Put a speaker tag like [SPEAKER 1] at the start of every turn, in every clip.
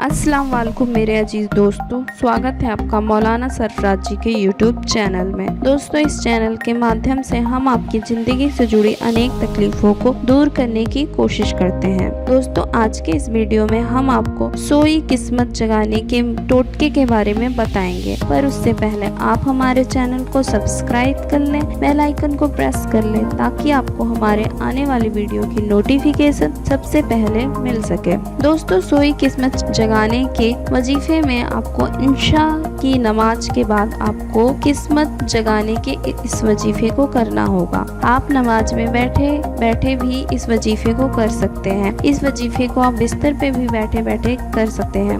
[SPEAKER 1] अस्सलाम वालेकुम मेरे अजीज दोस्तों, स्वागत है आपका मौलाना सरफराज जी के यूट्यूब चैनल में। दोस्तों, इस चैनल के माध्यम से हम आपकी ज़िंदगी से जुड़ी अनेक तकलीफों को दूर करने की कोशिश करते हैं। दोस्तों, आज के इस वीडियो में हम आपको सोई किस्मत जगाने के टोटके के बारे में बताएंगे, पर उससे पहले आप हमारे चैनल को सब्सक्राइब कर लें, बेल आइकन को प्रेस कर लें ताकि आपको हमारे आने वाली वीडियो की नोटिफिकेशन सबसे पहले मिल सके। दोस्तों, सोई किस्मत जगाने के वजीफे में आपको इंशा की नमाज के बाद आपको किस्मत जगाने के इस वजीफे को करना होगा। आप नमाज में बैठे बैठे भी इस वजीफे को कर सकते हैं। इस वजीफे को आप बिस्तर पे भी बैठे बैठे कर सकते हैं।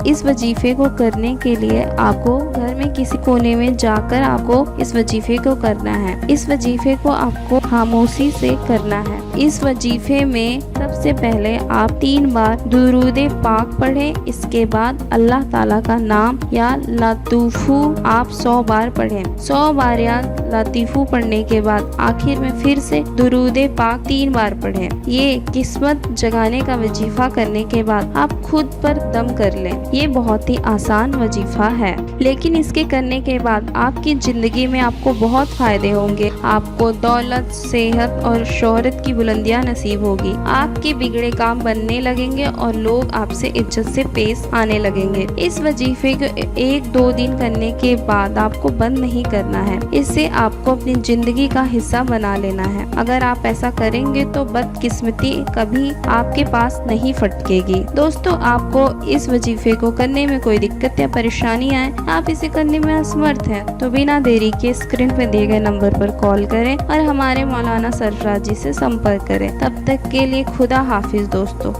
[SPEAKER 1] इस वजीफे को करने के लिए आपको घर में किसी कोने में जाकर आपको इस वजीफे को करना है। इस वजीफे को आपको खामोशी से करना है। इस वजीफे में सबसे पहले आप 3 बार दुरूदे पाक पढ़ें। इसके बाद अल्लाह ताला का नाम या लतीफू आप 100 बार पढ़ें। 100 बार या लतीफू पढ़ने के बाद आखिर में फिर से दुरूदे पाक 3 बार पढ़ें। ये किस्मत जगाने का वजीफा करने के बाद आप खुद पर दम कर लें। ये बहुत ही आसान वजीफा है, लेकिन इसके करने के बाद आपकी जिंदगी में आपको बहुत फायदे होंगे। आपको दौलत, सेहत और शोहरत की बुलंदियां नसीब होगी। आपके बिगड़े काम बनने लगेंगे और लोग आपसे इज्जत से पेश आने लगेंगे। इस वजीफे को 1-2 दिन करने के बाद आपको बंद नहीं करना है। इससे आपको अपनी जिंदगी का हिस्सा बना लेना है। अगर आप ऐसा करेंगे तो बदकिस्मती कभी आपके पास नहीं फटकेगी। दोस्तों, आपको इस वजीफे को करने में कोई दिक्कत या परेशानी आए, आप इसे करने में असमर्थ हैं, तो बिना देरी के स्क्रीन पर दिए गए नंबर पर कॉल करें और हमारे मौलाना सरफराज जी से संपर्क करें। तब तक के लिए खुदा हाफिज दोस्तों।